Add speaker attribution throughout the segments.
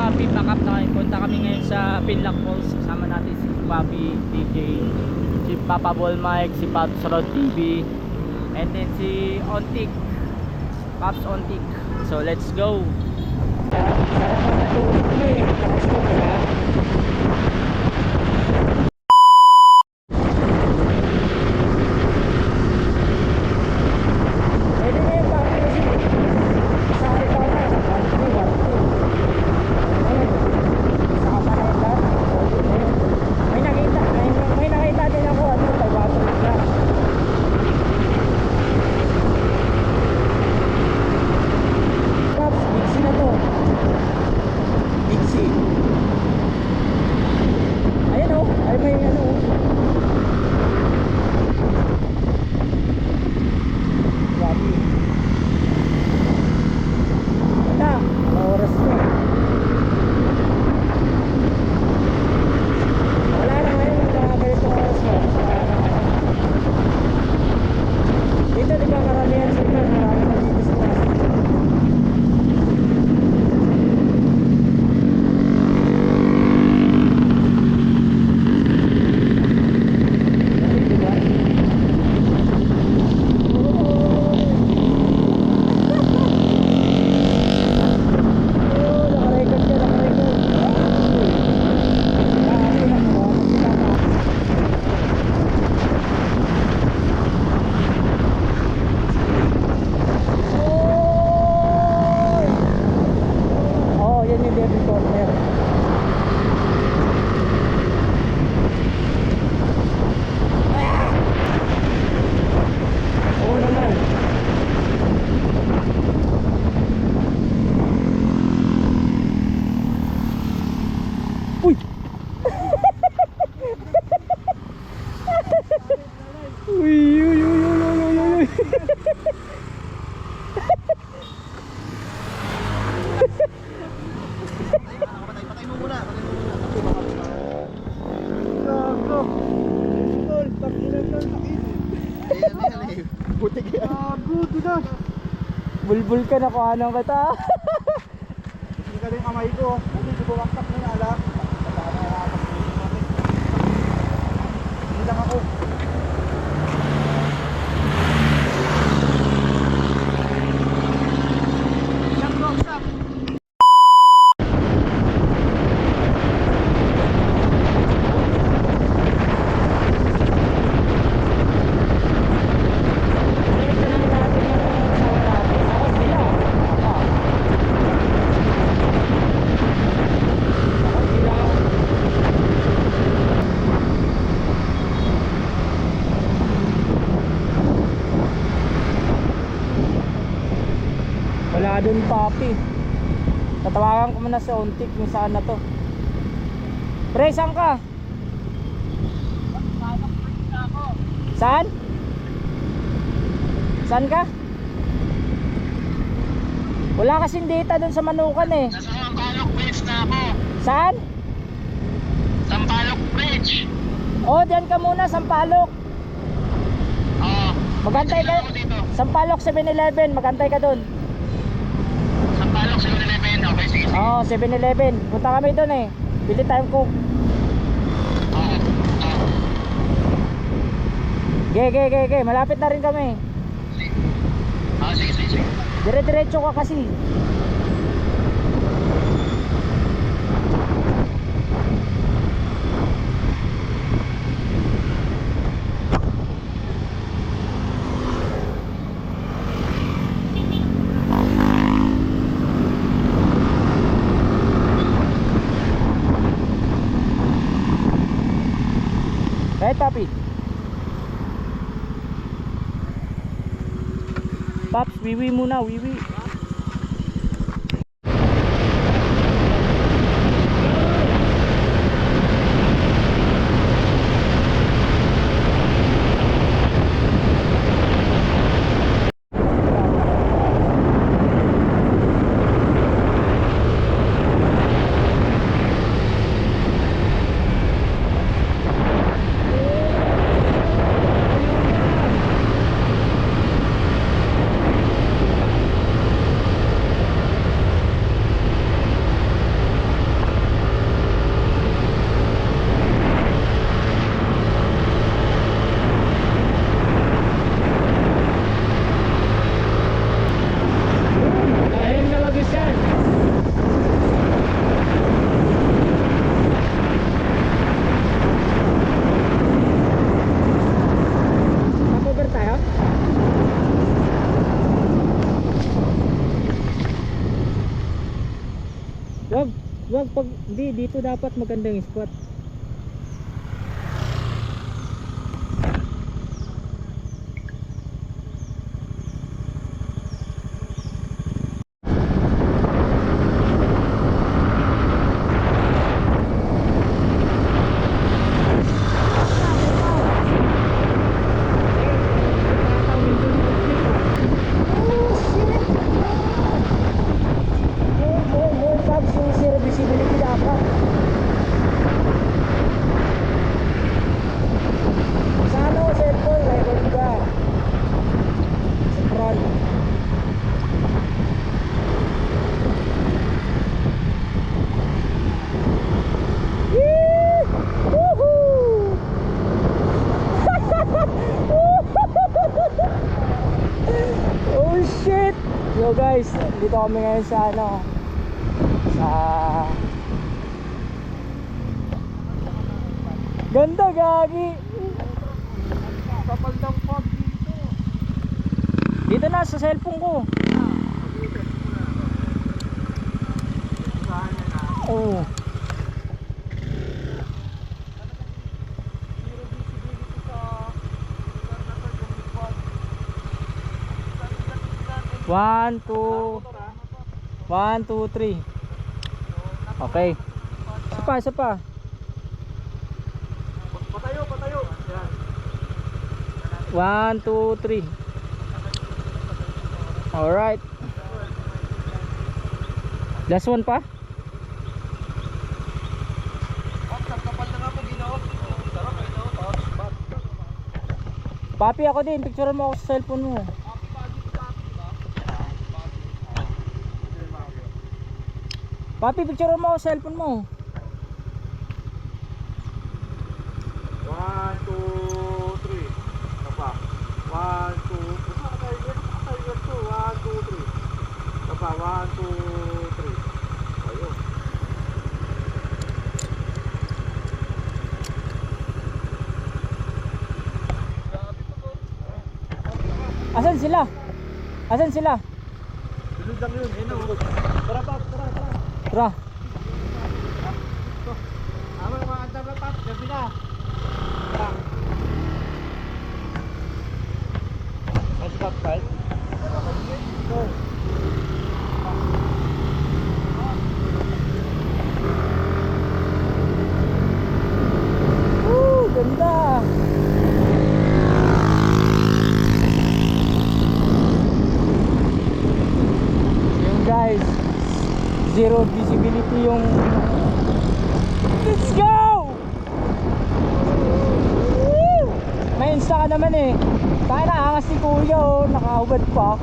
Speaker 1: Papi, pack up na kayo. Punta kami ngayon sa Pinlock Falls. Kasama natin si Papi, DJ, si Papa Ball Mike, si Pops Rod TV, and then si Ontik, Pops Ontik. So let's go. Bulbul ka na kung anong kita.
Speaker 2: Hindi ka rin kamay ko. Hindi ko bumaktak na alam. Hindi lang ako.
Speaker 1: Wala dun, Papi. Tatawagan ko muna sa Ontik kung saan na to. Pre, saan ka? Saan? Saan ka? Wala kasing data dun sa Manukan eh.
Speaker 3: Nasa Sampaloc Bridge na ako.
Speaker 1: Saan?
Speaker 3: Sampaloc Bridge.
Speaker 1: Oh, diyan ka muna, Sampaloc.
Speaker 3: Oo.
Speaker 1: Magantay ka. Sampaloc 7-Eleven, magantay ka dun.
Speaker 3: Sampaloc 7-Eleven. Okay, sige, sige.
Speaker 1: Oo, 7-Eleven. Punta kami dun eh. Bili tayong coke.
Speaker 3: Oo. Oo.
Speaker 1: Ge. Malapit na rin kami.
Speaker 3: Oo, sige, sige, sige.
Speaker 1: Dire-diretso ka kasi. Right, Papi? Paps, wiwi muna, wiwi. Wag pag hindi dito dapat magandang spot. Visibility dapat. Sa ano, cellphone, record ka. Sa front. Yee! Woohoo! Oh shit! Yo guys, dito kami ngayon sa ano, sa ganda gagi.
Speaker 2: Kapal ng fog dito.
Speaker 1: Dito na sa cellphone ko.
Speaker 2: Saan yan na?
Speaker 1: Oh.
Speaker 2: Zero visibility sa lugar na to, yung fog.
Speaker 1: 1, 2, 3. Okay. Isa pa.
Speaker 2: Patayo. Yan.
Speaker 1: 1, 2, 3. Alright. Last one pa.
Speaker 2: Kapal na nga po ginawa. Sarap ginawa.
Speaker 1: Papi ako din, picture mo ako sa cellphone mo. Papi, picture mo ako sa cellphone mo.
Speaker 2: 1, 2, 3. Ito pa. 1, 2. Basta tiger 2. 1, 2, 3. Ito pa. 1, 2, 3. Ayun.
Speaker 1: Asan sila? Asan sila?
Speaker 2: Sunod lang yun. Tara pa.
Speaker 1: Tara.
Speaker 2: Ama mga antar na tap. Gabi na. Tara. May stop sign? Go.
Speaker 1: Ganda. Yung guys, zero visibility yung. Let's go! Woo! May insta ka naman eh. Tayo na angas ni kuya oh, nakahubad pa.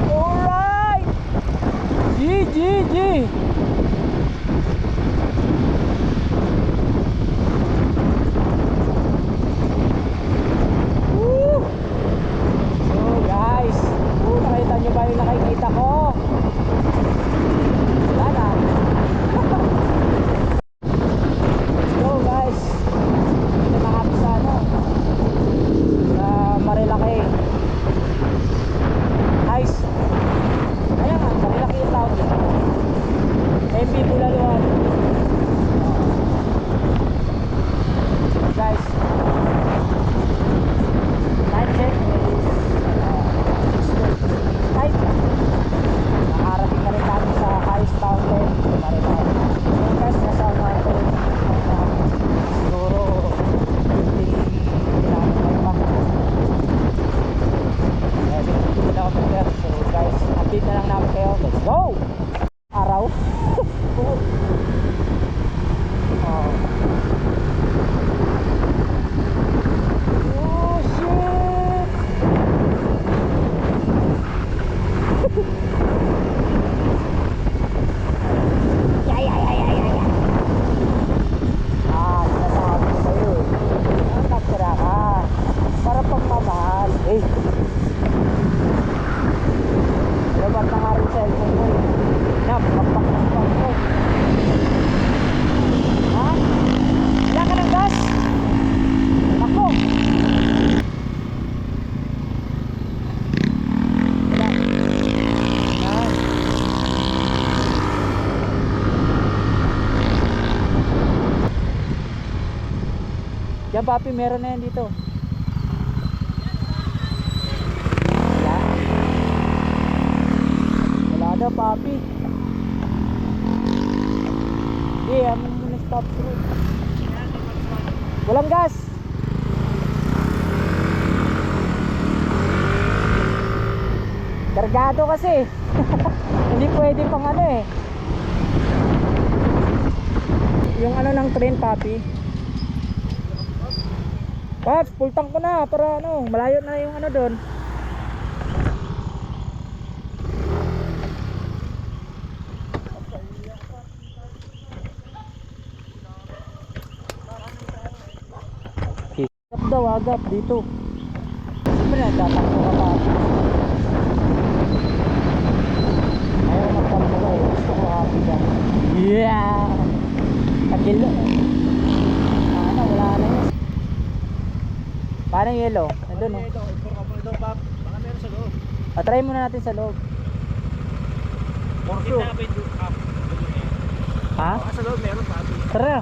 Speaker 1: Alright! G. Woo! So guys, nakita nyo ba yung nakikita ko? Wala na. Let's go guys. Dito na kami sa ano, sa Marilaki. Nice. Ayan nga, Marilaki yung tawag dito. MP Bulaluan. Guys, time check is 6:35. Nakarating na rin namin sa highest mountain sa Marilaki. So guys, nasa mountain siguro 15 kilometer pa. Kaya 15 kilometer. So guys, update na lang namin kayo. Let's go! Araw. Diyan papi, meron na yan dito. Wala. Wala daw papi. Hindi, ano muna stop through. Walang gas. Kargado kasi. Hindi pwede pang ano eh. Yung ano ng train papi. Paps, full tank ko na para ano, malayo na yung ano doon. Agap daw, agap dito. Siyempre nagtatakbo ka pa. Ayaw magtampo ka eh. Gusto ko happy ka. Yeah! Takilo. Ano, wala na yun. Paano yung yellow? Nandun o.
Speaker 2: Ito, Pap. Baka meron sa loob.
Speaker 1: Try muna natin sa loob.
Speaker 2: For sure.
Speaker 1: Ha?
Speaker 2: Baka sa loob meron, Pap.
Speaker 1: Tara.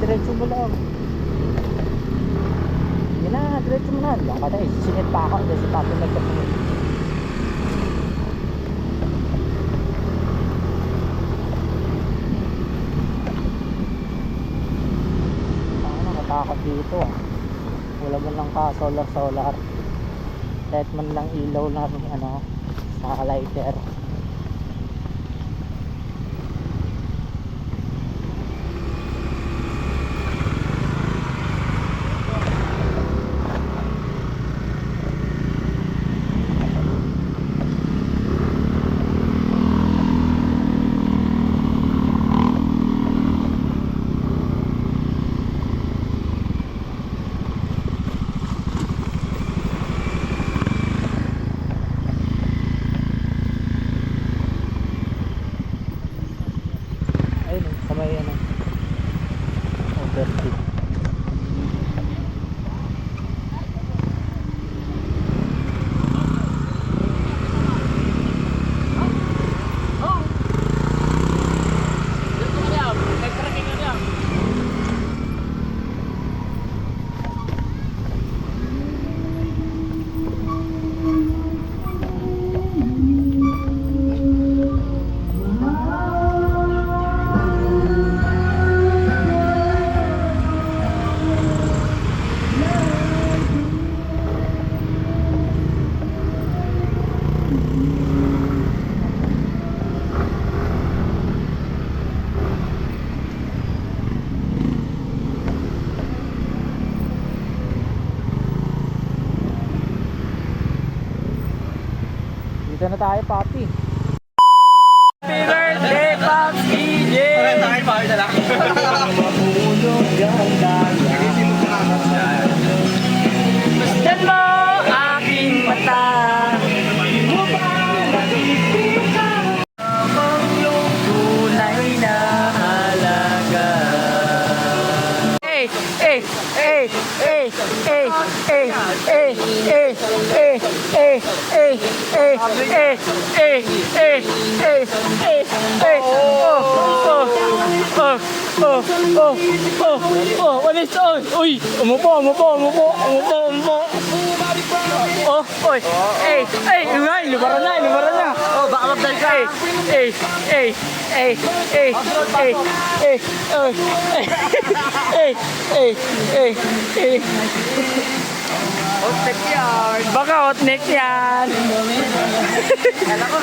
Speaker 1: Diretso mo lang. Yan na, diretso mo na. Lang ka tayo, singit pa ako kasi papi nagkasunod. Ako nakatakot dito ah. Wala man lang ka solar. Kahit man lang ilaw na ano, sa lighter. Ayun, sa may ano, overseas. Dito na tayo, papi. Happy birthday, Papi J!
Speaker 2: Tayo pa, na lang.
Speaker 1: Masdan mo aking mata. Habang yung tunay na halaga. What is on? Uy, umupo. Oh, oy. Lumaran na.
Speaker 2: Oh, baka mag-dive ka. Hot yan.
Speaker 1: Baka hot neck yan.
Speaker 2: Kala ko,